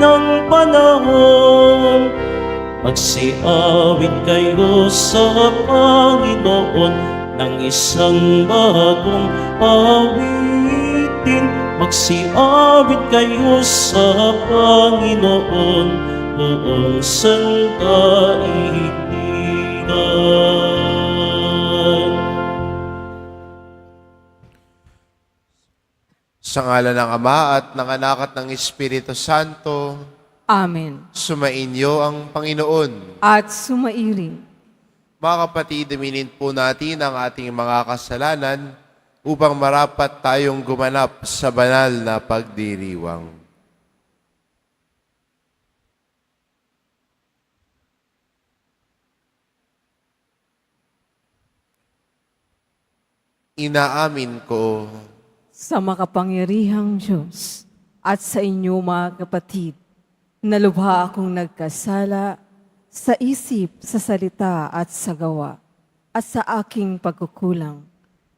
ng panahon. Magsiawit kayo sa Panginoon ng isang bagong awitin. Magsiawit kayo sa Panginoon buong sangkaitiran. Sa ngalan ng Ama at ng Anak at ng Espiritu Santo, Amen. sumainyo ang Panginoon. At sumairing. Mga kapatid, aminin po natin ang ating mga kasalanan upang marapat tayong gumanap sa banal na pagdiriwang. Inaamin ko Sa makapangyarihang Diyos at sa inyo mga kapatid, na lubha akong nagkasala sa isip, sa salita at sa gawa, at sa aking pagkukulang.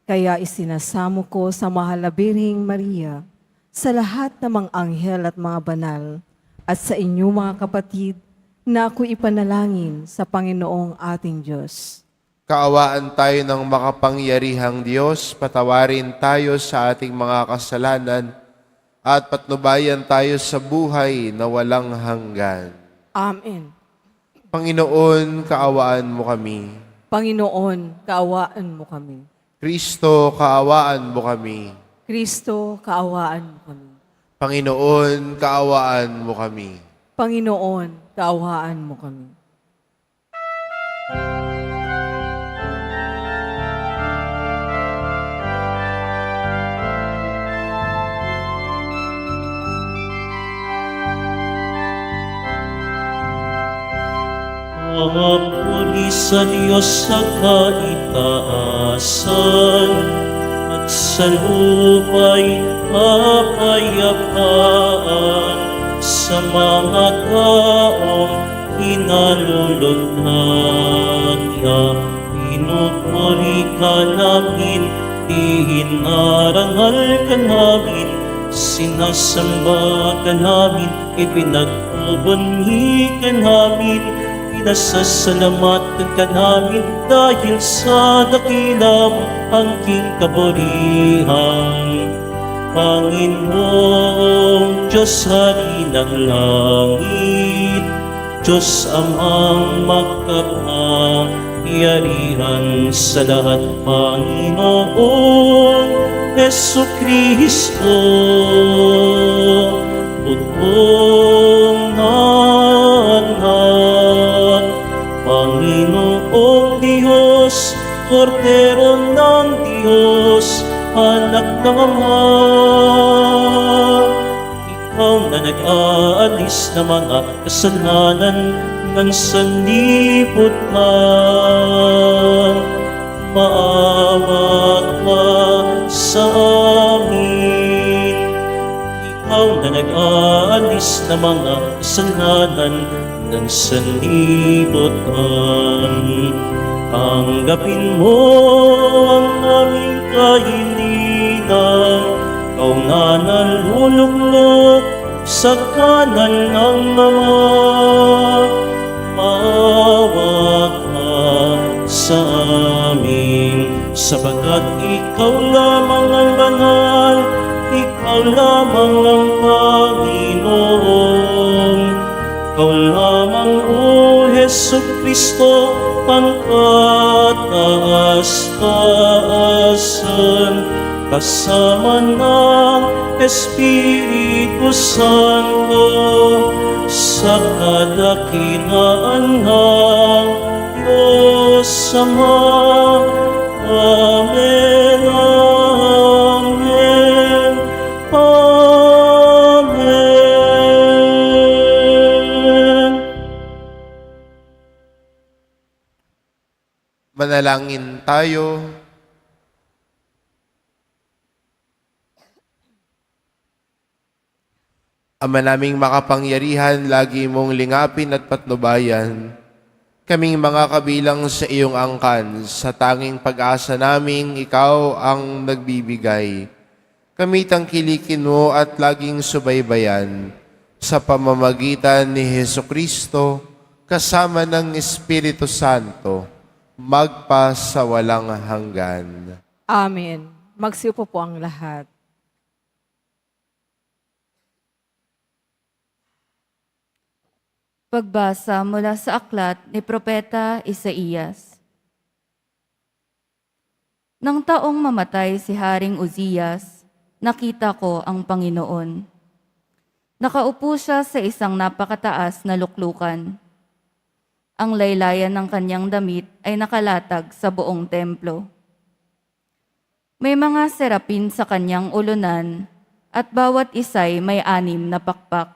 Kaya isinasamo ko sa mahal na Birheng Maria, sa lahat ng mga anghel at mga banal, at sa inyo mga kapatid, na ako ipanalangin sa Panginoong ating Diyos. kaawaan tayo ng makapangyarihang Diyos, patawarin tayo sa ating mga kasalanan, at patnubayan tayo sa buhay na walang hanggan. Amen. Panginoon, kaawaan mo kami. Panginoon, kaawaan mo kami. Kristo, kaawaan mo kami. Kristo, kaawaan mo kami. Panginoon, kaawaan mo kami. Panginoon, kaawaan mo kami. Puri sa Diyos sa kaitaasan, at sa lupa'y kapayapaan sa mga taong kinalulughan niya. Pinupuri ka namin, ihinarangal ka namin, sinasamba ka namin, ipinagbubunyi ka namin, pinasasalamatan ka namin dahil sa dakila mo angking kaburihan. Panginoong Diyos, Hari ng langit, Diyos amang makapangyarihan sa lahat, Panginoong Jesucristo, Putong anak, Panginoong Diyos, Kordero ng Diyos, Anak ng Ama. Ikaw na nag-aalis ng mga kasalanan ng sanlibutan, maawa ka sa amin. Ikaw na nag-aalis ng mga kasalanan ng sanlibutan, tanggapin mo ang aming kahilingan. Ikaw na naluluklok sa kanan ng Ama, maawa ka sa amin, sapagkat ikaw lamang ang banal, ikaw lamang ang Panginoon. Ikaw lamang, O Jesucristo, ang kataas-taasan, kasama ng Espiritu Santo, sa kadakilaan ng Diyos Ama. Amen, amen, amen. Manalangin tayo. Ama naming makapangyarihan, lagi mong lingapin at patnubayan kaming mga kabilang sa iyong angkan, sa tanging pag-asa naming ikaw ang nagbibigay. Kami tangkilikin mo at laging subaybayan sa pamamagitan ni Hesukristo, kasama ng Espiritu Santo, magpa sa walang hanggan. Amen. Magsiupo po ang lahat. Pagbasa mula sa aklat ni Propeta Isaías. Nang taong mamatay si Haring Uzzias, nakita ko ang Panginoon. Nakaupo siya sa isang napakataas na luklukan. Ang laylayan ng kanyang damit ay nakalatag sa buong templo. May mga serapin sa kanyang ulunan at bawat isa'y may 6 na pakpak.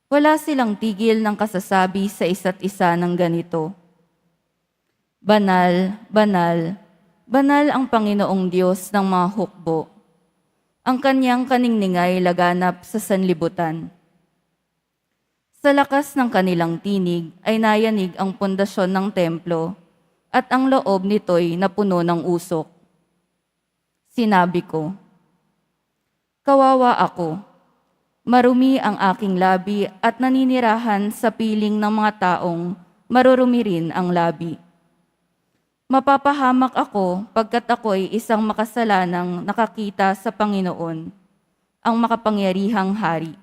Wala silang tigil ng kasasabi sa isa't isa ng ganito: Banal, banal, banal ang Panginoong Diyos ng mga hukbo. Ang kanyang kaningningay laganap sa sanlibutan. Sa lakas ng kanilang tinig ay nayanig ang pundasyon ng templo at ang loob nito'y napuno ng usok. Sinabi ko, kawawa ako, marumi ang aking labi at naninirahan sa piling ng mga taong marurumi rin ang labi. Mapapahamak ako pagkat ako'y isang makasalanang nakakita sa Panginoon, ang makapangyarihang hari.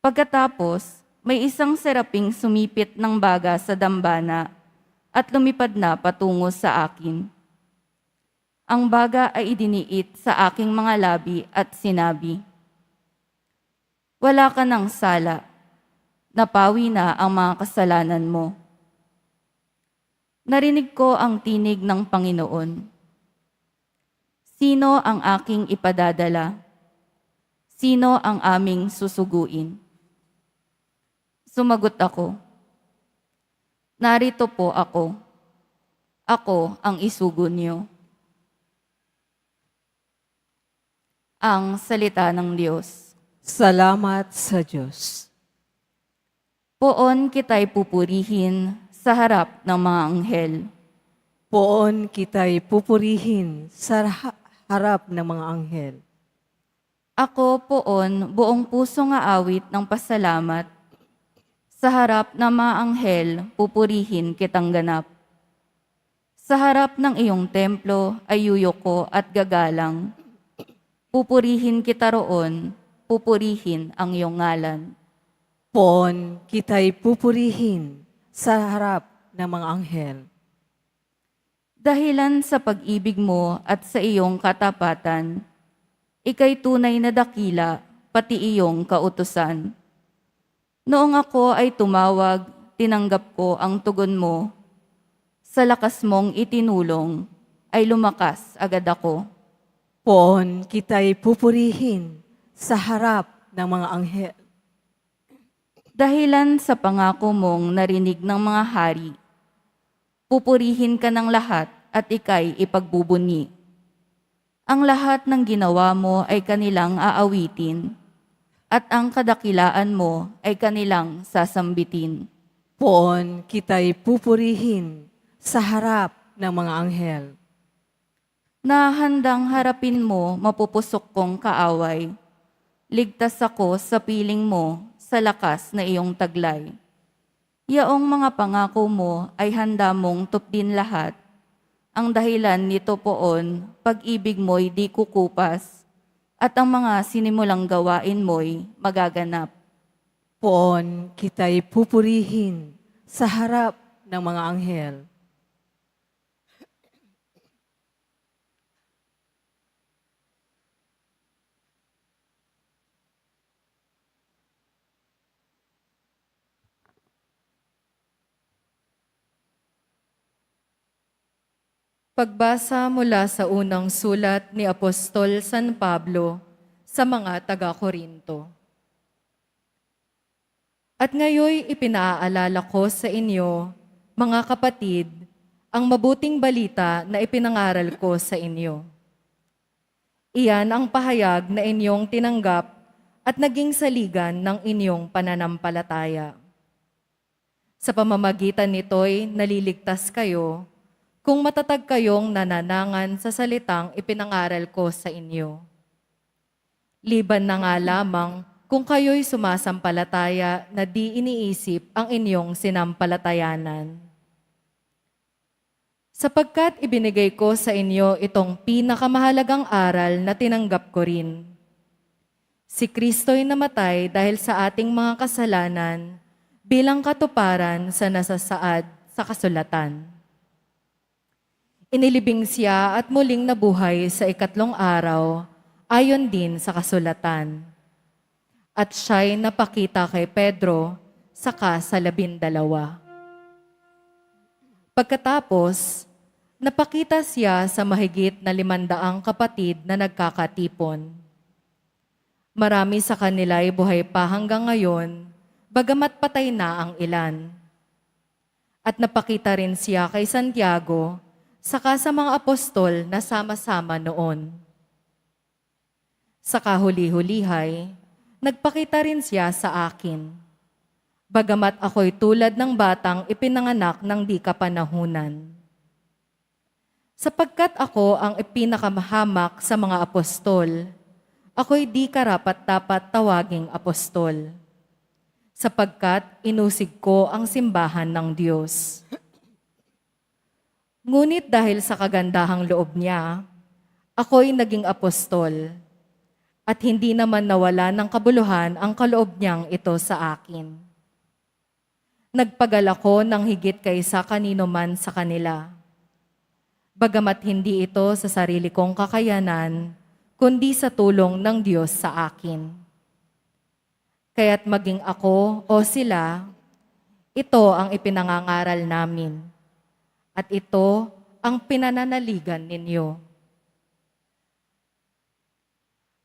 Pagkatapos, may isang seraping sumipit ng baga sa dambana at lumipad na patungo sa akin. Ang baga ay idiniit sa aking mga labi at sinabi, wala ka ng sala, napawi na ang mga kasalanan mo. Narinig ko ang tinig ng Panginoon. Sino ang aking ipadadala? Sino ang aming susuguin? Sumagot ako, narito po ako. Ako ang isugo niyo. Ang salita ng Diyos. Salamat sa Diyos. Poon kita'y pupurihin sa harap ng mga anghel. Poon kita'y pupurihin sa harap ng mga anghel. Ako poon buong puso nga awit ng pasalamat. Sa harap ng mga anghel, pupurihin kitang ganap. Sa harap ng iyong templo ay yuyoko at gagalang. Pupurihin kita roon, pupurihin ang iyong ngalan. Poon kita'y pupurihin sa harap ng mga anghel. Dahilan sa pag-ibig mo at sa iyong katapatan, ika'y tunay na dakila, pati iyong kautusan. Noong ako ay tumawag, tinanggap ko ang tugon mo. Sa lakas mong itinulong, ay lumakas agad ako. Poon kita'y pupurihin sa harap ng mga anghel. Dahilan sa pangako mong narinig ng mga hari, pupurihin ka ng lahat at ika'y ipagbubunyi. Ang lahat ng ginawa mo ay kanilang aawitin, at ang kadakilaan mo ay kanilang sasambitin. Poon kita'y pupurihin sa harap ng mga anghel. Na handang harapin mo mapupusok kong kaaway. Ligtas ako sa piling mo sa lakas na iyong taglay. Yaong mga pangako mo ay handa mong tupdin lahat. Ang dahilan nito poon, pag-ibig mo'y di kukupas, at ang mga sinimulang gawain mo'y magaganap. Poon kita'y pupurihin sa harap ng mga anghel. Pagbasa mula sa unang sulat ni Apostol San Pablo sa mga taga-Korinto. At ngayoy ipinaalala ko sa inyo, mga kapatid, ang mabuting balita na ipinangaral ko sa inyo. Iyan ang pahayag na inyong tinanggap at naging saligan ng inyong pananampalataya. Sa pamamagitan nito'y naliligtas kayo kung matatag kayong nananangan sa salitang ipinangaral ko sa inyo. Liban na nga lamang kung kayo'y sumasampalataya na di iniisip ang inyong sinampalatayanan. Sapagkat ibinigay ko sa inyo itong pinakamahalagang aral na tinanggap ko rin. Si Kristo'y namatay dahil sa ating mga kasalanan bilang katuparan sa nasasaad sa kasulatan. Inilibing siya at muling nabuhay sa ikatlong araw ayon din sa kasulatan. At siya'y napakita kay Pedro saka sa 12. Pagkatapos, napakita siya sa mahigit na 500 kapatid na nagkakatipon. Marami sa kanila ay buhay pa hanggang ngayon, bagamat patay na ang ilan. At napakita rin siya kay Santiago, saka sa mga apostol na sama-sama noon. Sa kahuli-hulihay, nagpakita rin siya sa akin. Bagamat ako'y tulad ng batang ipinanganak ng di kapanahunan. Sapagkat ako ang ipinakamahamak sa mga apostol, ako'y di karapat-dapat tawaging apostol, sapagkat inusig ko ang simbahan ng Diyos. Ngunit dahil sa kagandahang loob niya, ako'y naging apostol, at hindi naman nawala ng kabuluhan ang kaloob niyang ito sa akin. Nagpagal ako ng higit kaysa kanino man sa kanila. Bagamat hindi ito sa sarili kong kakayanan, kundi sa tulong ng Diyos sa akin. Kaya't maging ako o sila, ito ang ipinangangaral namin. At ito ang pinananaligan ninyo.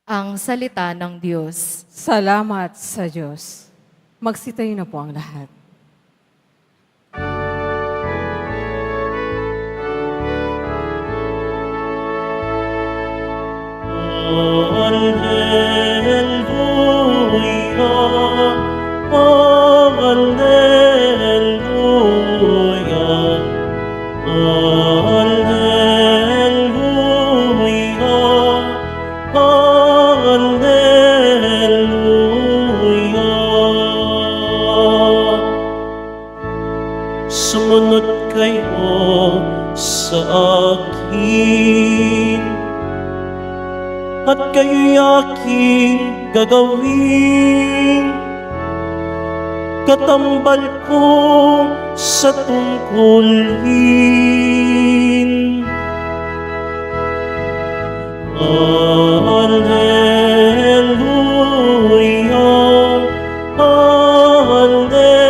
Ang salita ng Diyos. Salamat sa Diyos. Magsitayo na po ang lahat. Alleluia, Alleluia, Alleluia, Alleluia. Sumunod kayo sa akin, at kayo'y aking gagawin katambal ko sa tungkulin. Alleluia, Alleluia, Alleluia,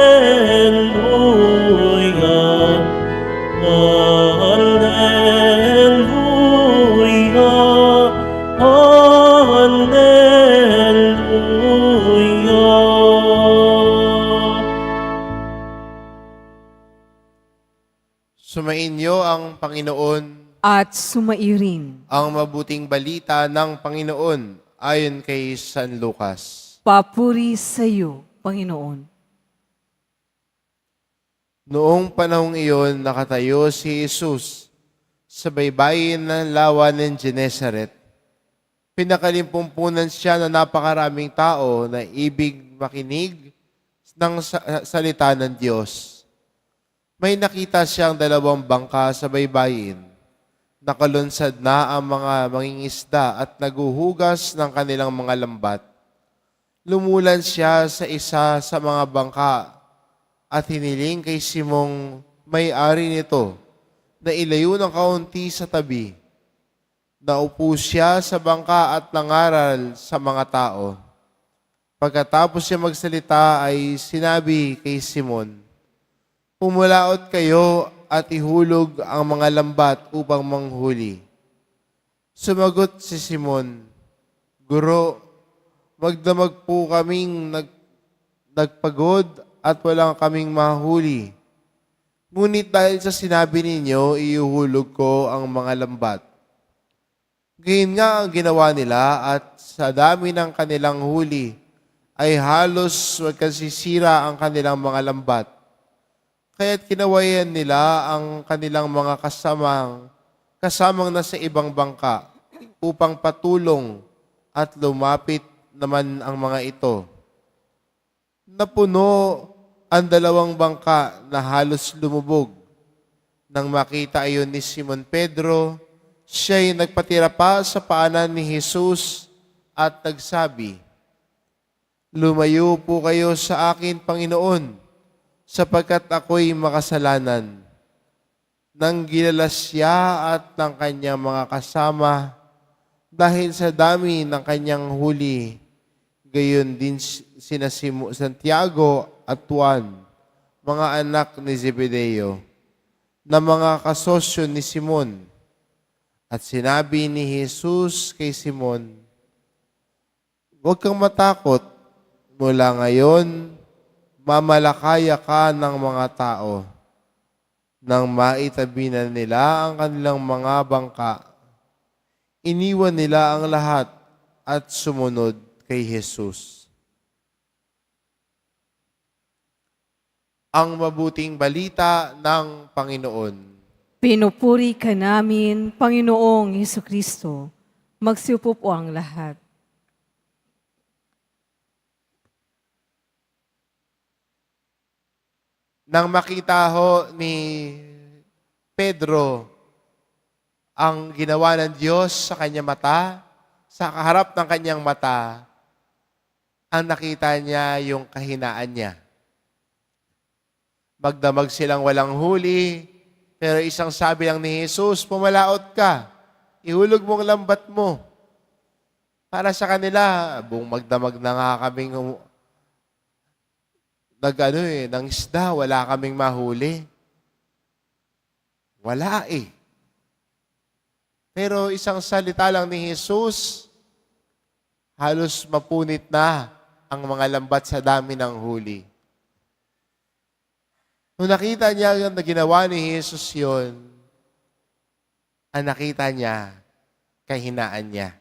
Alleluia. Sumainyo ang Panginoon, At sumairin, ang mabuting balita ng Panginoon ayon kay San Lucas. papuri sa iyo, Panginoon. Noong panahong iyon, nakatayo si Jesus sa baybayin ng lawa ng Genesaret. Pinakalimpunpunan siya na napakaraming tao na ibig makinig ng salita ng Diyos. May nakita siyang 2 bangka sa baybayin. Nakalunsad na ang mga mangingisda at naguhugas ng kanilang mga lambat. Lumulan siya sa isa sa mga bangka at hiniling kay Simong may-ari nito na ilayo ng kaunti sa tabi. Naupo siya sa bangka at nangaral sa mga tao. Pagkatapos siya magsalita ay sinabi kay Simon, "Pumulaot kayo at ihulog ang mga lambat upang manghuli." Sumagot si Simon, "Guro, magdamag po kaming nagpagod at walang kaming mahuli. Ngunit dahil sa sinabi ninyo, iuhulog ko ang mga lambat." Gayun nga ang ginawa nila at sa dami ng kanilang huli ay halos magkasisira ang kanilang mga lambat. Kaya't kinawayan nila ang kanilang mga kasamang nasa ibang bangka upang patulong at lumapit naman ang mga ito. Napuno ang dalawang bangka na halos lumubog. Nang makita ayon ni Simon Pedro, siya'y nagpatira pa sa paanan ni Jesus at nagsabi, "Lumayo po kayo sa akin, Panginoon, sapagkat ako'y makasalanan." Nang gilalas siya at ng kanyang mga kasama, dahil sa dami ng kanyang huli, gayon din sina Santiago at Juan, mga anak ni Zebedeo, na mga kasosyo ni Simon. At sinabi ni Jesus kay Simon, "Huwag kang matakot, mula ngayon, mamalakaya ka ng mga tao." Nang maitabi na nila ang kanilang mga bangka, iniwan nila ang lahat at sumunod kay Jesus. Ang mabuting balita ng Panginoon. Pinupuri ka namin, Panginoong Hesukristo. Magsiupo po ang lahat. Nang makita ho ni Pedro ang ginawa ng Diyos sa kanyang mata, sa kaharap ng kanyang mata, ang nakita niya yung kahinaan niya. Magdamag silang walang huli, pero isang sabi lang ni Jesus, "Pumalaot ka, ihulog mong lambat mo." Para sa kanila, buong magdamag na nga kaming ng isda, wala kaming mahuli. Wala eh. Pero isang salita lang ni Jesus, halos mapunit na ang mga lambat sa dami ng huli. Nung nakita niya na ginawa ni Jesus yon, ang nakita niya, kahinaan niya.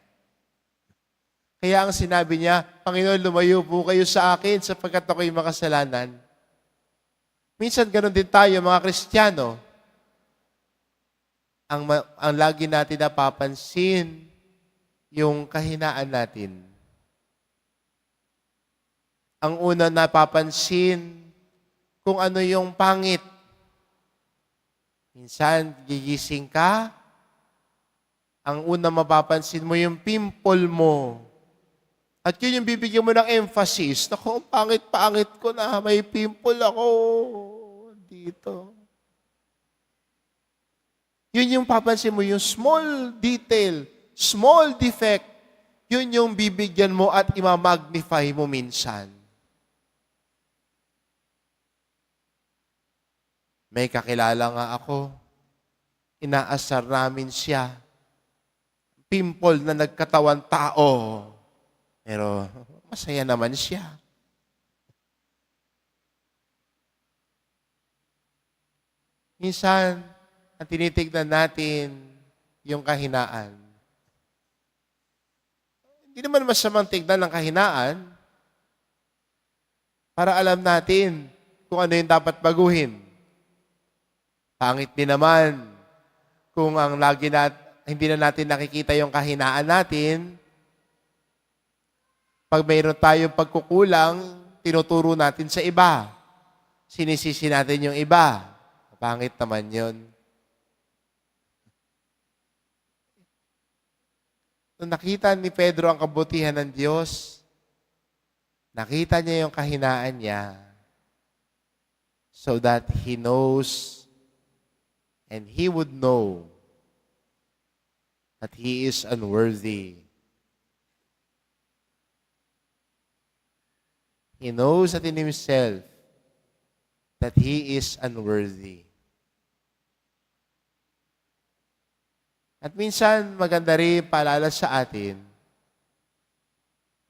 Kaya ang sinabi niya, "Panginoon, lumayo po kayo sa akin sapagkat ako'y makasalanan." Minsan ganun din tayo, mga Kristiyano. Ang lagi natin napapansin, yung kahinaan natin. Ang una napapansin, kung ano yung pangit. Minsan, gigising ka, ang una mapapansin mo yung pimple mo. At yun yung bibigyan mo ng emphasis. Naku, pangit-pangit ko na, may pimple ako dito. Yun yung papansin mo, yung small detail, small defect, yun yung bibigyan mo at imamagnify mo minsan. May kakilala nga ako, inaasar namin siya. Pimple na nagkatawan tao. Pero masaya naman siya. Minsan, ang tinitignan natin yung kahinaan. Hindi naman masamang tignan ng kahinaan para alam natin kung ano yung dapat baguhin. Pangit din naman kung hindi na natin nakikita yung kahinaan natin. Pag mayroon tayong pagkukulang, tinuturo natin sa iba. Sinisisi natin yung iba. Pangit naman yun. Nung nakita ni Pedro ang kabutihan ng Diyos, nakita niya yung kahinaan niya so that he knows and he would know that he is unworthy. He knows that in himself that he is unworthy. At minsan, maganda rin paalala sa atin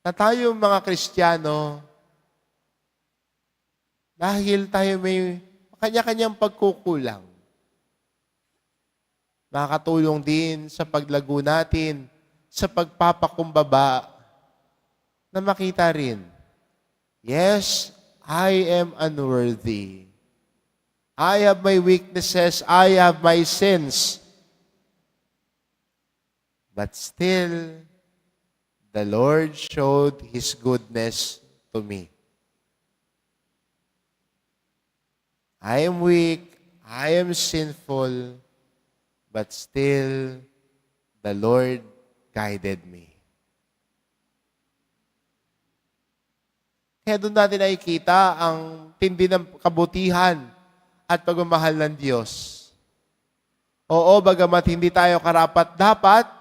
na tayo mga Kristiyano, dahil tayo may kanya-kanyang pagkukulang, makakatulong din sa paglago natin, sa pagpapakumbaba, na makita rin, yes, I am unworthy. I have my weaknesses, I have my sins. But still, the Lord showed His goodness to me. I am weak, I am sinful, but still the Lord guided me. Kaya doon natin nakikita ang tindi ng kabutihan at pagmamahal ng Diyos. Oo, bagamat hindi tayo karapat-dapat,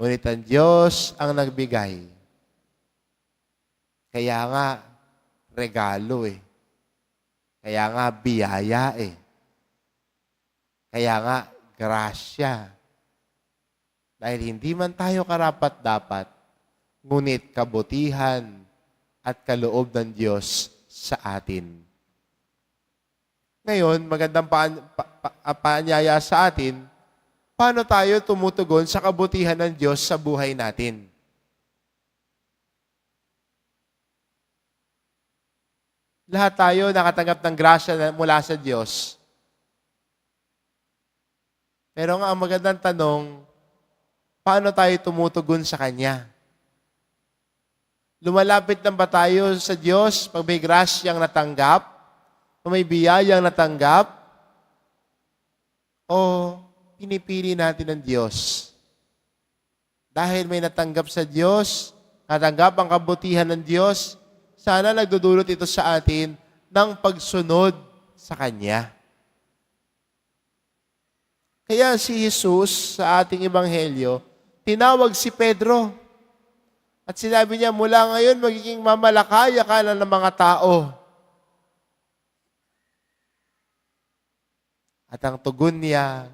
ngunit ang Diyos ang nagbigay. Kaya nga, regalo eh. Kaya nga, biyaya eh. Kaya nga, grasya. Dahil hindi man tayo karapat-dapat, ngunit kabutihan at kaloob ng Diyos sa atin. Ngayon, magandang paanyaya sa atin, paano tayo tumutugon sa kabutihan ng Diyos sa buhay natin? Lahat tayo nakatanggap ng grasya mula sa Diyos. Pero nga, ang magandang tanong, paano tayo tumutugon sa Kanya? Lumalapit lang ba tayo sa Diyos pag may grasyang natanggap? O may biyayang natanggap? O pinipili natin ng Diyos? Dahil may natanggap sa Diyos, natanggap ang kabutihan ng Diyos, sana nagdudulot ito sa atin ng pagsunod sa Kanya. Kaya si Jesus sa ating ebanghelyo, tinawag si Pedro. At sinabi niya, mula ngayon magiging mamalakaya ka na ng mga tao. At ang tugon niya,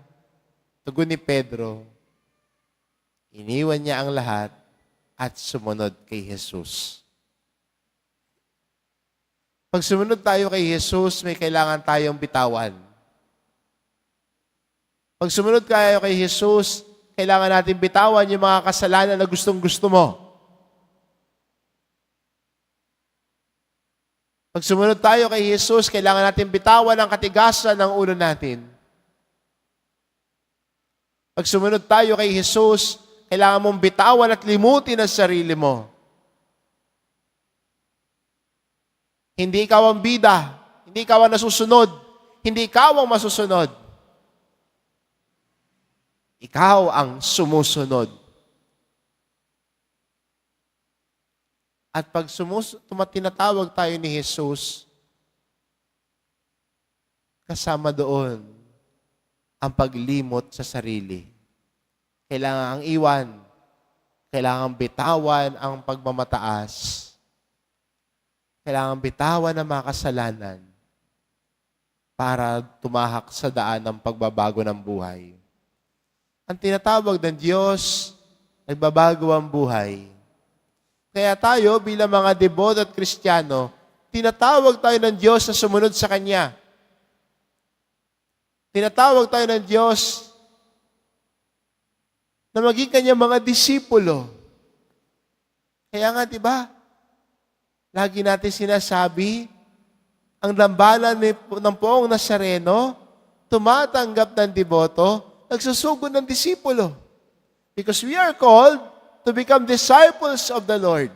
tugon ni Pedro, iniwan niya ang lahat at sumunod kay Jesus. Pag sumunod tayo kay Jesus, may kailangan tayong bitawan. Pag sumunod tayo kay Jesus, kailangan natin bitawan yung mga kasalanan na gustong-gusto mo. Pag sumunod tayo kay Jesus, kailangan natin bitawan ang katigasan ng ulo natin. Pag sumunod tayo kay Jesus, kailangan mong bitawan at limutin ang sarili mo. Hindi ikaw ang bida, hindi ikaw ang nasusunod, hindi ikaw ang masusunod. Ikaw ang sumusunod. At pag tinatawag tayo ni Jesus, kasama doon ang paglimot sa sarili. Kailangan ang iwan, kailangan bitawan ang pagmamataas, kailangan bitawan ang mga kasalanan para tumahak sa daan ng pagbabago ng buhay. Ang tinatawag ng Diyos, nagbabago ang buhay. Kaya tayo bilang mga deboto at Kristiyano, tinatawag tayo ng Diyos na sumunod sa Kanya. Tinatawag tayo ng Diyos na maging Kanyang mga disipulo. Kaya nga, di ba? Lagi natin sinasabi, ang lambanan ng poong Nazareno, tumatanggap ng deboto, nagsusugod ng disipulo. Because we are called to become disciples of the Lord.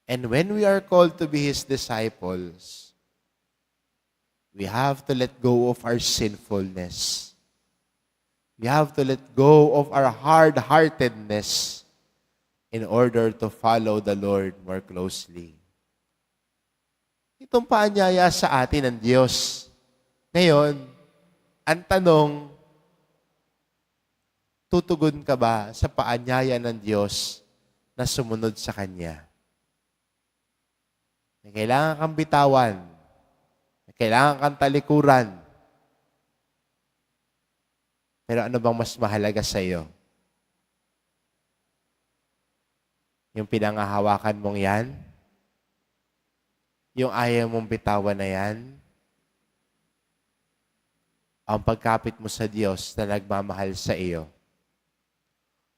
And when we are called to be His disciples, we have to let go of our sinfulness. We have to let go of our hard-heartedness in order to follow the Lord more closely. Itong paanyaya sa atin ng Diyos. Ngayon, ang tanong, tutugon ka ba sa paanyaya ng Diyos na sumunod sa Kanya? Na kailangan kang bitawan, na kailangan kang talikuran. Pero ano bang mas mahalaga sa iyo? Yung pinangahawakan mong yan? Yung ayaw mong bitawan na yan? Ang pagkapit mo sa Diyos na nagmamahal sa iyo?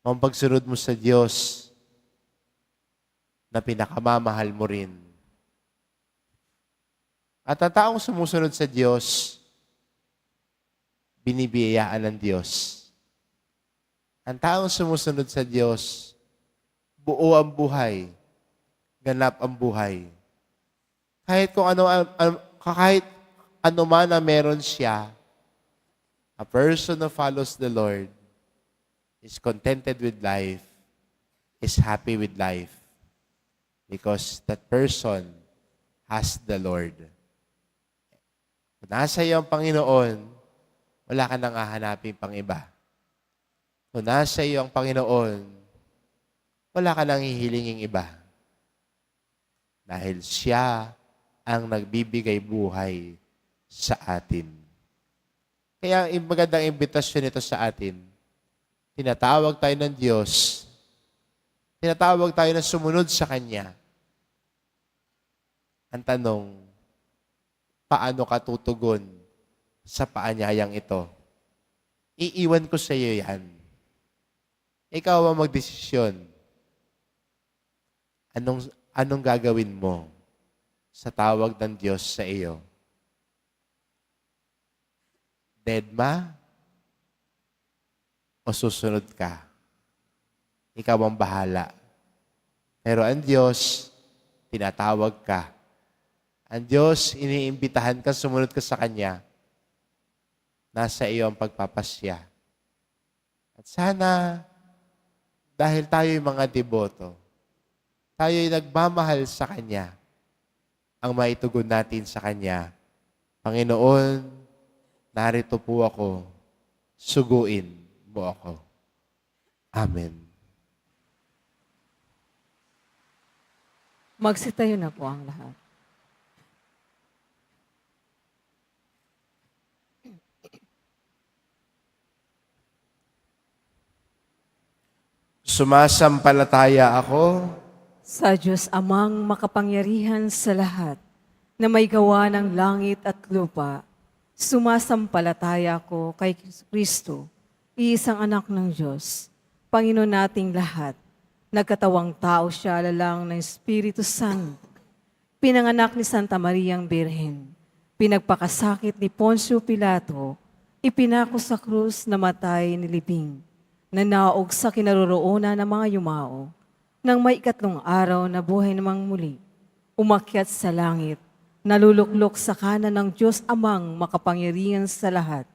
Ang pagsunod mo sa Diyos na pinakamamahal mo rin? At ang taong sumusunod sa Diyos, binibiyayaan ng Diyos Ang taong sumusunod sa Diyos, buo ang buhay, ganap ang buhay. Kahit kahit ano man na meron siya, a person who follows the Lord is contented with life, is happy with life, because that person has the Lord. Kung nasa iyo ang Panginoon, wala ka nang hahanapin pang iba. Kung nasa iyo ang Panginoon, wala ka nang hihilinging iba. Dahil siya ang nagbibigay buhay sa atin. Kaya ang magandang imbitasyon nito sa atin, tinatawag tayo ng Diyos, tinatawag tayo na sumunod sa Kanya. Ang tanong, paano ka tutugon sa paanyayang ito? Iiwan ko sa iyo yan. Ikaw ang magdesisyon. Anong gagawin mo sa tawag ng Diyos sa iyo? Dedma? O susunod ka? Ikaw ang bahala. Pero ang Diyos, tinatawag ka. Ang Diyos, iniimbitahan ka, sumunod ka sa Kanya. Nasa iyo ang pagpapasya. At sana, dahil tayo'y mga deboto, tayo'y nagmamahal sa Kanya, ang maitugon natin sa Kanya, Panginoon, narito po ako, suguin mo ako. Amen. Magsitayo na po ang lahat. Sumasampalataya ako Sa Diyos amang makapangyarihan sa lahat, na may gawa ng langit at lupa, sumasampalataya ko kay Kristo, iisang anak ng Diyos, Panginoon nating lahat. Nagkatawang tao siya alalang ng Espiritu Santo. Pinanganak ni Santa Mariang Birhen. Pinagpakasakit ni Poncio Pilato. Ipinako sa krus, namatay, nilibing. Nanaog sa kinaroroonan ng mga yumao. Nang may ikatlong araw na buhay namang muli, umakyat sa langit, naluluklok sa kanan ng Diyos amang makapangyarihan sa lahat.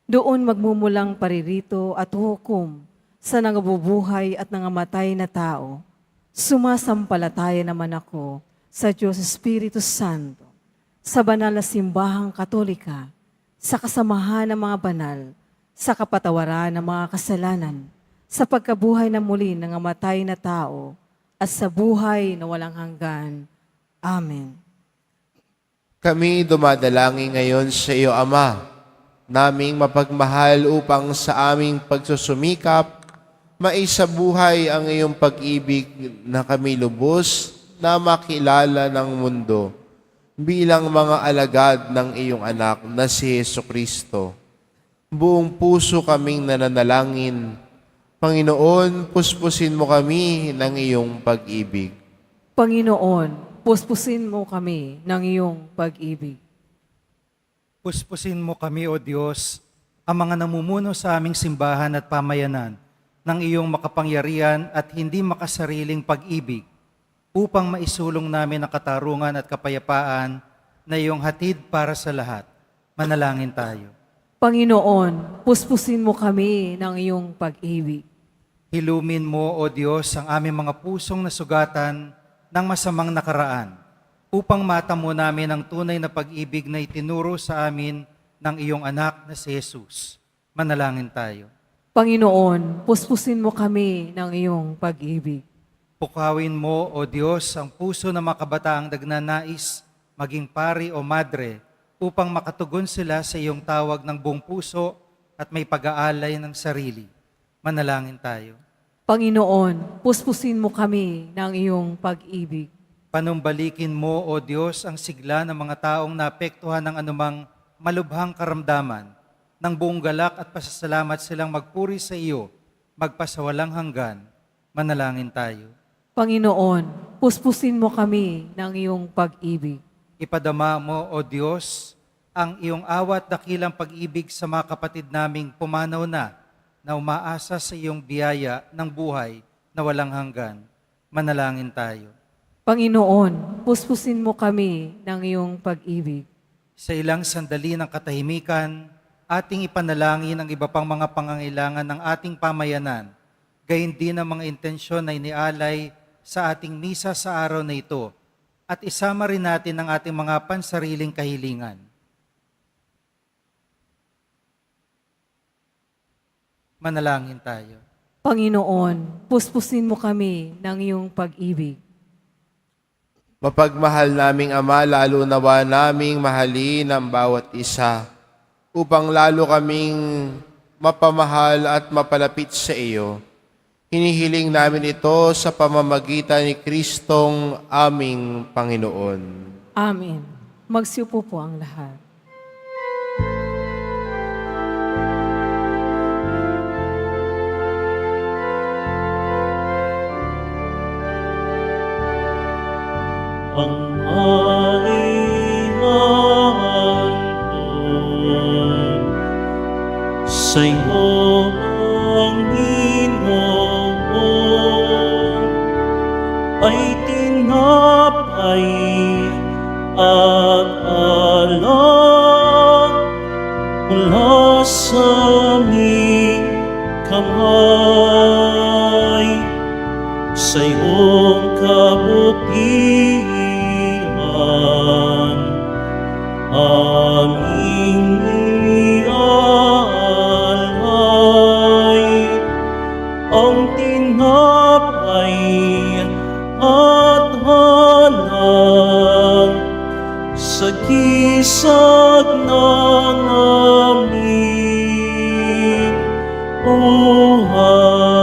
Doon magmumulang paririto at hukom sa nangabubuhay at nangamatay na tao. Sumasampalataya naman ako sa Diyos Espiritu Santo, sa banal na simbahang katolika, sa kasamahan ng mga banal, sa kapatawaran ng mga kasalanan, sa pagkabuhay na muli ng amatay na tao, at sa buhay na walang hanggan. Amen. Kami dumadalangin ngayon sa iyo, Ama, naming mapagmahal upang sa aming pagsusumikap, maisabuhay ang iyong pag-ibig na kami lubos na makilala ng mundo bilang mga alagad ng iyong anak na si Jesucristo. Buong puso kaming nananalangin, Panginoon, puspusin mo kami ng iyong pag-ibig. Panginoon, puspusin mo kami ng iyong pag-ibig. Puspusin mo kami, O Diyos, ang mga namumuno sa aming simbahan at pamayanan ng iyong makapangyarihan at hindi makasariling pag-ibig upang maisulong namin ang katarungan at kapayapaan na iyong hatid para sa lahat. Manalangin tayo. Panginoon, puspusin mo kami ng iyong pag-ibig. Hilumin mo, O Diyos, ang aming mga pusong nasugatan ng masamang nakaraan upang matamo namin ang tunay na pag-ibig na itinuro sa amin ng iyong anak na si Jesus. Manalangin tayo. Panginoon, puspusin mo kami ng iyong pag-ibig. Pukawin mo, O Diyos, ang puso ng mga kabataang nagnanais maging pari o madre upang makatugon sila sa iyong tawag ng buong puso at may pag-aalay ng sarili. Manalangin tayo. Panginoon, puspusin mo kami ng iyong pag-ibig. Panumbalikin mo, O Diyos, ang sigla ng mga taong naapektuhan ng anumang malubhang karamdaman, ng buong galak at pasasalamat silang magpuri sa iyo, magpasawalang hanggan. Manalangin tayo. Panginoon, puspusin mo kami ng iyong pag-ibig. Ipadama mo, O Diyos, ang iyong awat dakilang pag-ibig sa mga kapatid naming pumanaw na na umaasa sa iyong biyaya ng buhay na walang hanggan. Manalangin tayo. Panginoon, puspusin mo kami ng iyong pag-ibig. Sa ilang sandali ng katahimikan, ating ipanalangin ang iba pang mga pangangailangan ng ating pamayanan, gayon din ang mga intensyon na inialay sa ating misa sa araw na ito, at isama rin natin ang ating mga pansariling kahilingan. Manalangin tayo. Panginoon, puspusin mo kami ng iyong pag-ibig. Mapagmahal naming Ama, lalo nawa naming mahalin ang bawat isa upang lalo kaming mapamahal at mapalapit sa iyo. Hinihiling namin ito sa pamamagitan ni Kristong aming Panginoon. Amen. Magsiupo po ang lahat. Ang maihan sa'yo ang Panginoon ay tinapay at alak mula sa aming kamay sa iyong kabutihan aming iaalay ang tinapay at halang sa gisag ng aming buhay.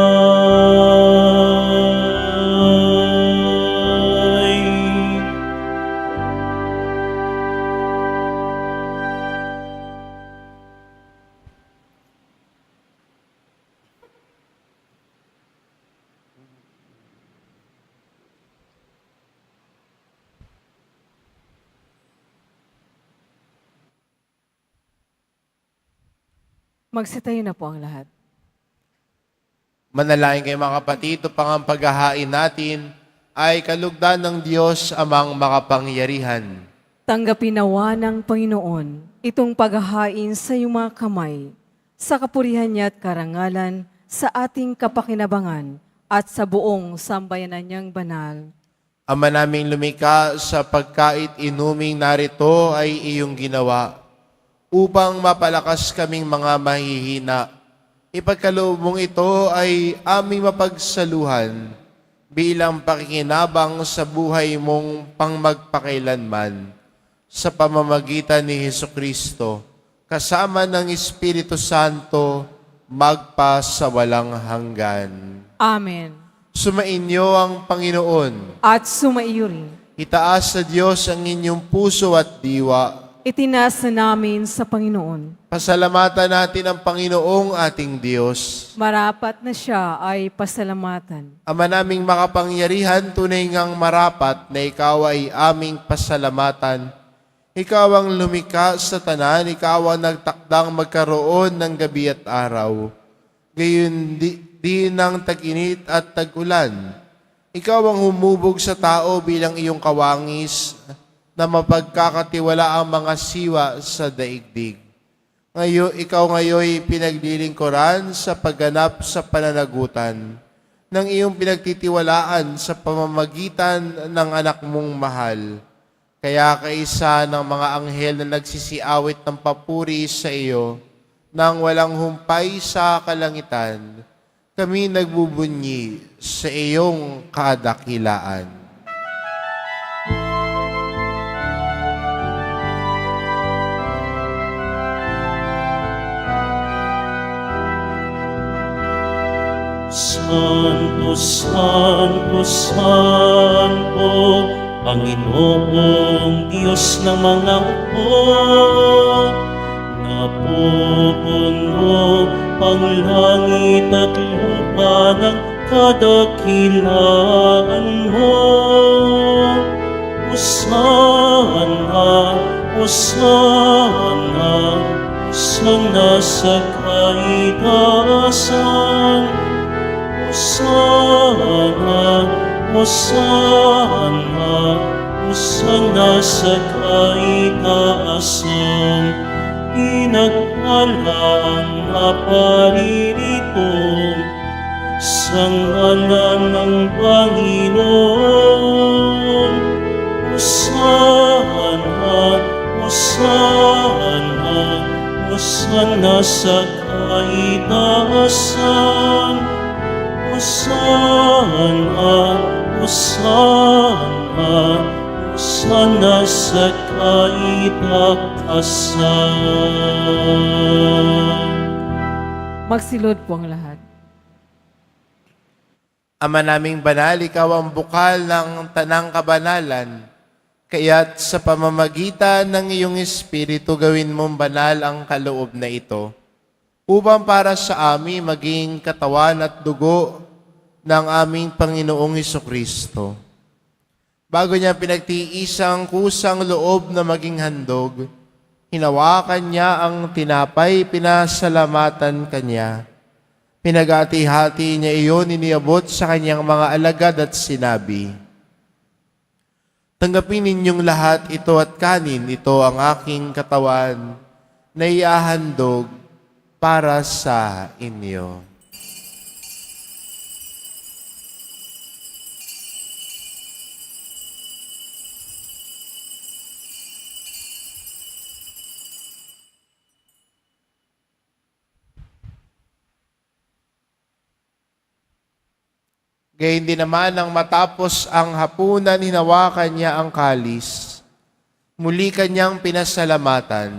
Magsitayo na po ang lahat. Manalangin kayo mga kapatid, ito pang ang paghahain natin ay kalugdan ng Diyos amang makapangyarihan. Tanggapin nawa ng Panginoon itong paghahain sa iyong mga kamay, sa kapurihan niya at karangalan, sa ating kapakinabangan at sa buong sambayanan niyang banal. Ama naming lumikha, sa pagkait inuming narito ay iyong ginawa upang mapalakas kaming mga mahihina. Ipagkaloob mong ito ay aming mapagsaluhan bilang pakikinabang sa buhay mong pangmagpakailanman sa pamamagitan ni Hesukristo, kasama ng Espiritu Santo, magpa sa walang hanggan. Amen. Sumainyo ang Panginoon. At sumaiyo rin. Itaas sa Diyos ang inyong puso at diwa. Itinasa namin sa Panginoon. Pasalamatan natin ang Panginoong ating Diyos. Marapat na siya ay pasalamatan. Ama naming makapangyarihan, tunay ngang marapat na ikaw ay aming pasalamatan. Ikaw ang lumikha sa tanan, ikaw ang nagtakdang magkaroon ng gabi at araw. Gayon din ng tag-init at tag-ulan. Ikaw ang humubog sa tao bilang iyong kawangis na mapagkakatiwala ang mga siwa sa daigdig. Ikaw ngayon pinaglilingkuran sa pagganap sa pananagutan ng iyong pinagtitiwalaan sa pamamagitan ng anak mong mahal. Kaya kaisa ng mga anghel na nagsisiawit ng papuri sa iyo nang walang humpay sa kalangitan, kami nagbubunyi sa iyong kadakilaan. Santo, Santo, Santo, Panginoong Diyos ng mga hukbo, napupuno ang langit at lupa ng kadakilaan mo. Hosanna, Hosanna, sana sa kaitaasan. Hosana, Hosana, Hosana sa kaitaasan. Pinagpala ang naparirito sa ngalan ng Panginoon. Hosana, Hosana, Hosana sa kaitaasan. Hosana, Hosana, Hosana sa kaitaasan. Magsilod po ang lahat. Ama naming banal, ikaw ang bukal ng tanang kabanalan. Kaya't sa pamamagitan ng iyong Espiritu, gawin mong banal ang kaloob na ito, upang para sa amin maging katawan at dugo ng aming Panginoong Hesukristo. Bago niya pinagtiisang kusang loob na maging handog, hinawakan niya ang tinapay, pinasalamatan kanya. Pinagati-hati niya iyon, iniabot sa kanyang mga alagad at sinabi, "Tanggapin ninyong lahat ito at kanin, ito ang aking katawan na iahandog para sa inyo." Gayun din naman nang matapos ang hapunan, hinawakan niya ang kalis. Muli kanyang pinasalamatan.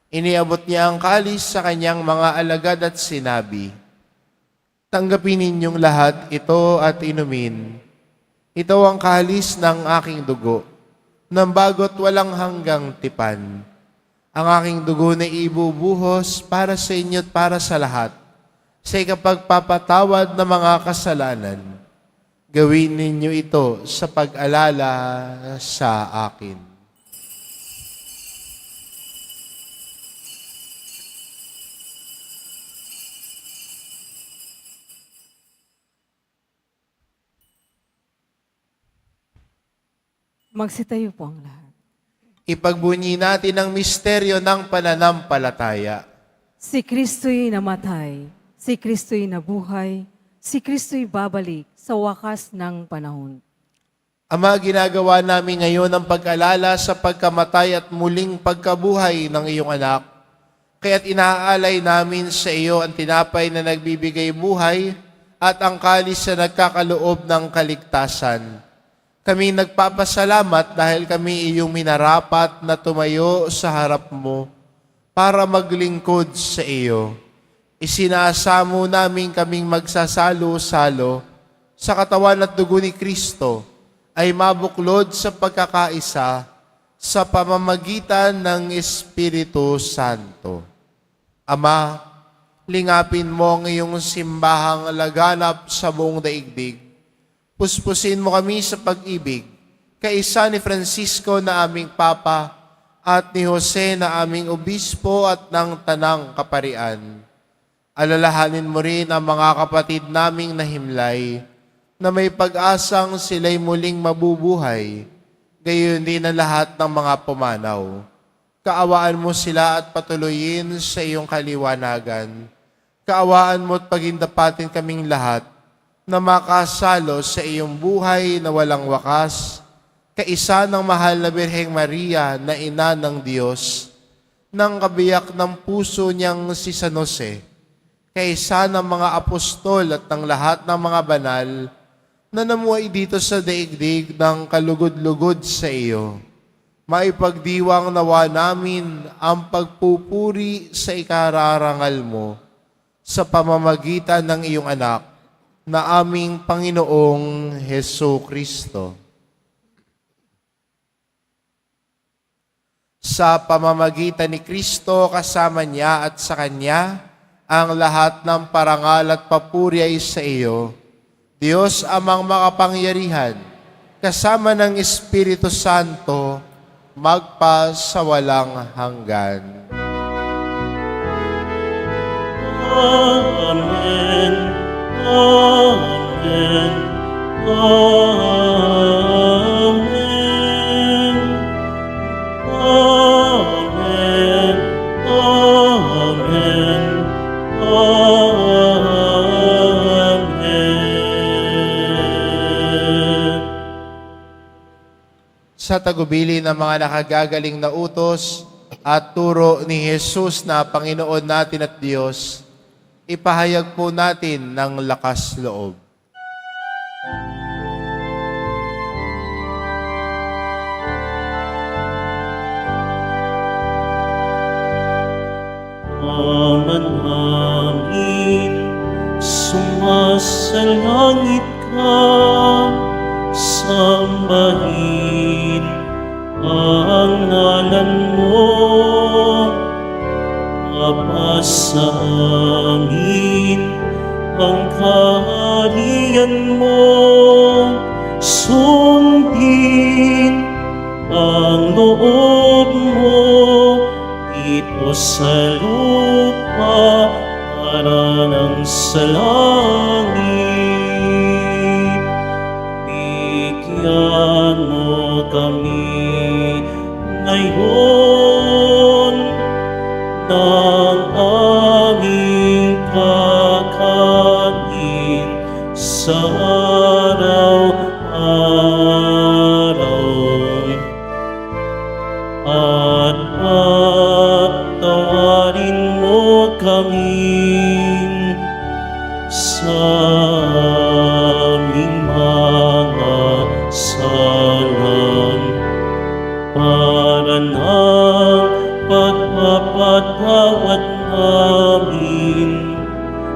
Iniabot niya ang kalis sa kanyang mga alagad at sinabi, "Tanggapin ninyong lahat ito at inumin. Ito ang kalis ng aking dugo, ng bago't walang hanggang tipan. Ang aking dugo na ibubuhos para sa inyo at para sa lahat, sa ikapagpapatawad ng mga kasalanan. Gawin ninyo ito sa pag-alala sa akin." Magsitayo po ang lahat. Ipagbunyi natin ang misteryo ng pananampalataya. Si Kristo'y namatay, si Kristo'y nabuhay, si Kristo'y babalik sa wakas ng panahon. Ama, ginagawa namin ngayon ang pag-alala sa pagkamatay at muling pagkabuhay ng iyong anak. Kaya't inaalay namin sa iyo ang tinapay na nagbibigay buhay at ang kalis na nagkakaloob ng kaligtasan. Kami nagpapasalamat dahil kami iyong minarapat na tumayo sa harap mo para maglingkod sa iyo. Isinasamo namin kaming magsasalo-salo sa katawan at dugo ni Kristo ay mabuklod sa pagkakaisa sa pamamagitan ng Espiritu Santo. Ama, lingapin mo ang iyong simbahang laganap sa buong daigdig. Puspusin mo kami sa pag-ibig, kaisa ni Francisco na aming Papa at ni Jose na aming Obispo at ng Tanang Kaparian. Alalahanin mo rin ang mga kapatid naming nahimlay na may pag-asang sila'y muling mabubuhay, gayon din ang lahat ng mga pumanaw. Kaawaan mo sila at patuloyin sa iyong kaliwanagan. Kaawaan mo at pagindapatin kaming lahat na makasalo sa iyong buhay na walang wakas, kaisa ng mahal na Birheng Maria na ina ng Diyos, ng kabiyak ng puso niyang si San Jose, kaisa ng mga apostol at ng lahat ng mga banal na namuhay dito sa daigdig ng kalugod-lugod sa iyo. Maipagdiwang nawa namin ang pagpupuri sa ikararangal mo sa pamamagitan ng iyong anak na aming Panginoong Hesukristo. Sa pamamagitan ni Kristo, kasama niya at sa Kanya, ang lahat ng parangal at papuri ay sa iyo, Diyos amang makapangyarihan, kasama ng Espiritu Santo, magpa sa walang hanggan. Amen. Amen. Amen. Amen. Amen. Amen. Sa tagubili ng mga nakagagaling na utos at turo ni Jesus na Panginoon natin at Diyos, ipahayag po natin ng lakas loob. Ama namin, sumasalangit ka, sambahin ang ngalan mo, mapasa amin ang kaharian mo, sundin ang loob mo dito sa lupa para ng sa langit. Bigyan mo kami ngayon ng aming kakanin sa araw-araw. At patawarin mo kami sa aming mga sala para ng pagpapatawad namin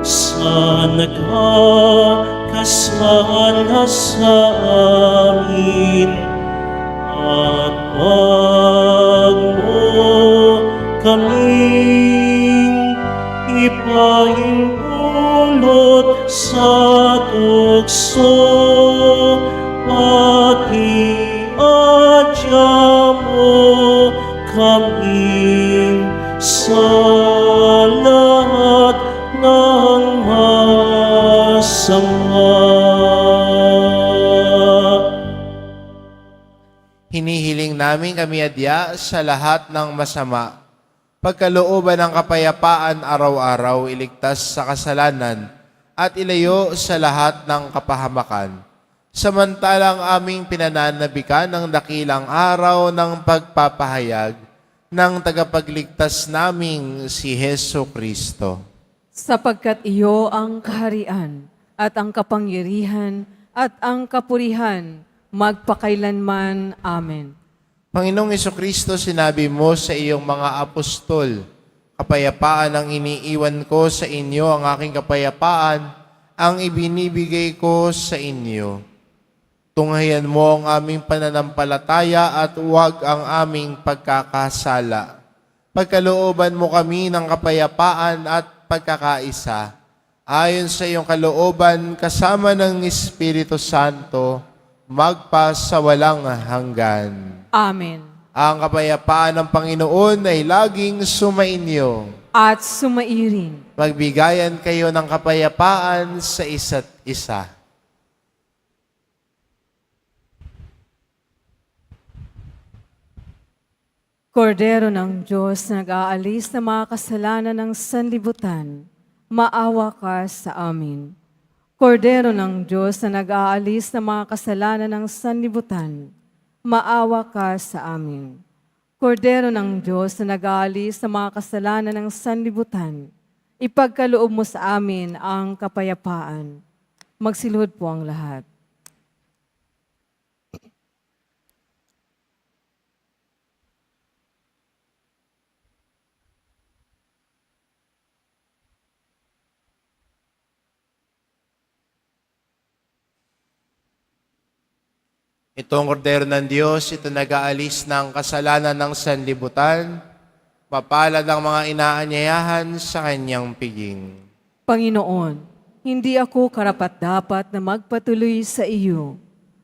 sa nagkakasala sa amin. At wag mo kaming ipahintulot sa tukso at iadya mo kami sa lahat ng masama. Hinihiling namin kami adya sa lahat ng masama. Pagkalooban ng kapayapaan araw-araw, iligtas sa kasalanan at ilayo sa lahat ng kapahamakan. Samantalang aming pinananabikan ng dakilang araw ng pagpapahayag ng tagapagligtas naming si Heso Kristo. Sapagkat iyo ang kaharian at ang kapangyarihan at ang kapurihan magpakailanman. Amen. Panginoong Kristo, sinabi mo sa iyong mga apostol, kapayapaan ang iniiwan ko sa inyo, ang aking kapayapaan ang ibinibigay ko sa inyo. Tunghayan mo ang aming pananampalataya at huwag ang aming pagkakasala. Pagkalooban mo kami ng kapayapaan at pagkakaisa, ayon sa iyong kalooban kasama ng Espiritu Santo, magpasawalang hanggan. Amen. Ang kapayapaan ng Panginoon ay laging sumainyo. At sumairin. Magbigayan kayo ng kapayapaan sa isa't isa. Kordero ng Diyos na nag-aalis ng mga kasalanan ng sanlibutan, maawa ka sa amin. Kordero ng Diyos na nag-aalis ng mga kasalanan ng sanlibutan, maawa ka sa amin. Kordero ng Diyos na nag-aalis ng mga kasalanan ng sanlibutan, ipagkaloob mo sa amin ang kapayapaan. Magsiluhod po ang lahat. Itong kordero ng Diyos, ito nag-aalis ng kasalanan ng sanlibutan, mapalad ang mga inaanyayahan sa kanyang piging. Panginoon, hindi ako karapat-dapat na magpatuloy sa iyo,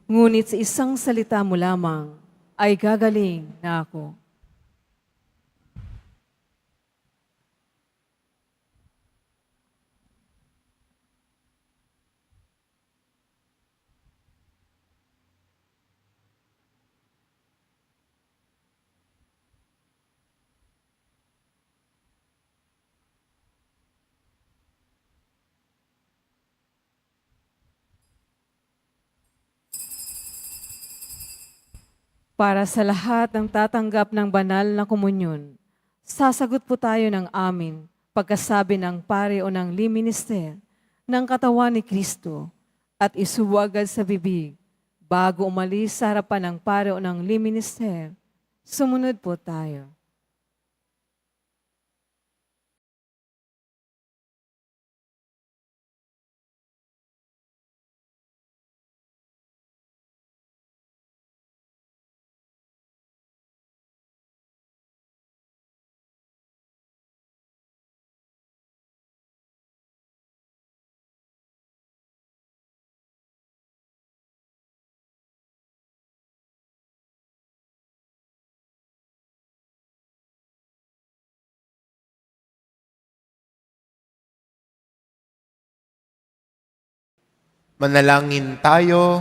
ngunit sa isang salita mo lamang ay gagaling na ako. Para sa lahat ng tatanggap ng banal na komunyon, sasagot po tayo ng amin pagkasabi ng pare o ng liminister ng katawan ni Kristo at isubo agad sa bibig bago umalis sa harapan ng pare o ng liminister. Sumunod po tayo. Manalangin tayo.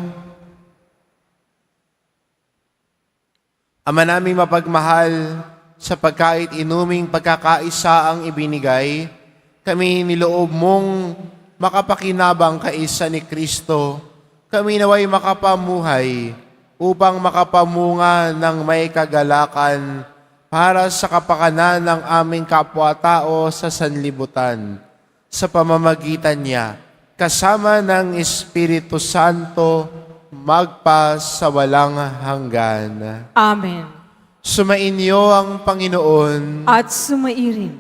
Ama naming mapagmahal, sa pagkait inuming pagkakaisa ang ibinigay, kami niloob mong makapakinabang kaisa ni Kristo. Kami naway makapamuhay upang makapamunga ng may kagalakan para sa kapakanan ng aming kapwa-tao sa sanlibutan. Sa pamamagitan niya, kasama ng Espiritu Santo, magpa sa walang hanggan. Amen. Sumainyo ang Panginoon. At sumairin.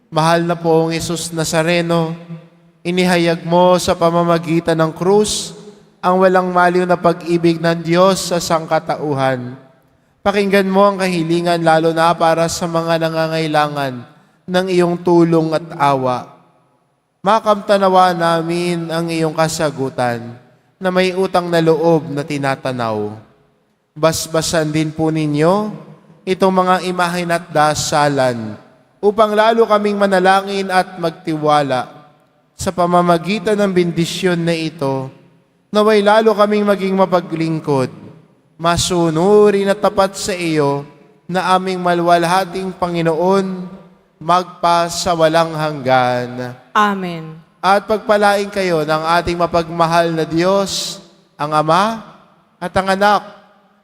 Mahal na pong Jesus Nazareno, inihayag mo sa pamamagitan ng krus ang walang maliw na pag-ibig ng Diyos sa sangkatauhan. Pakinggan mo ang kahilingan lalo na para sa mga nangangailangan ng iyong tulong at awa. Makamtanawa namin ang iyong kasagutan na may utang na loob na tinatanaw. Basbasan din po ninyo itong mga imahen at dasalan upang lalo kaming manalangin at magtiwala sa pamamagitan ng bendisyon na ito, naway lalo kaming maging mapaglingkod, masunurin at tapat sa iyo na aming malwalhating Panginoon, magpa sa walang hanggan. Amen. At pagpalain kayo ng ating mapagmahal na Diyos, ang Ama at ang Anak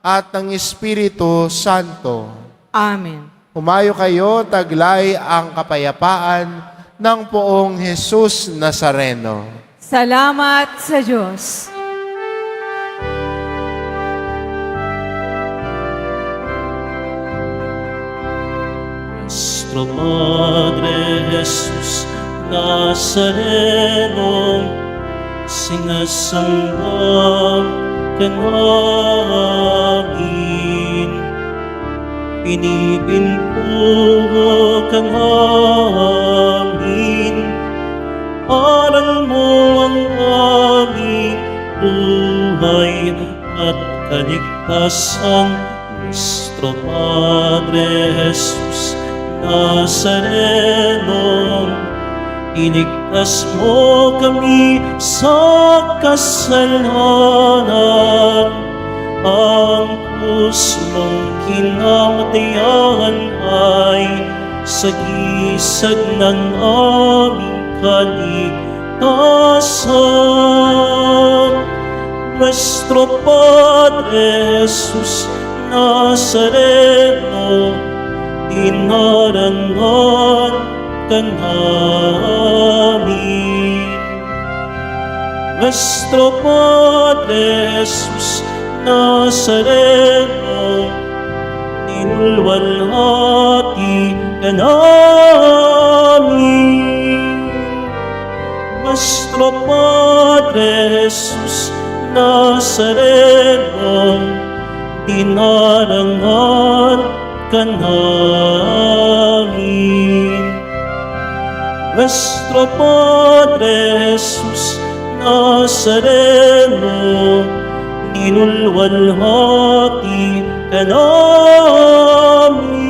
at ng Espiritu Santo. Amen. Humayo kayo, taglay ang kapayapaan ng poong Jesus Nazareno. Salamat sa Diyos. Nuestro Padre Jesus Nazareno, sinasamba ka namin. Pinipintuho ka namin, aral mo ang aming buhay at kaligtasan. Nuestro Padre Jesus Nazareno, iligtas mo kami sa kasalanan. Ang krus mong kinamatayan ay sagisag ng aming kaligtasan. Nuestro Padre Jesus Nazareno, dinarangan ka namin. Nuestro Padre Jesus Nazareno, nilwalhati ka namin. Nuestro Padre Jesus Nazareno, dinarangan ka namin. Nuestro Padre Jesus Nazareno, ninulwalhati ka namin.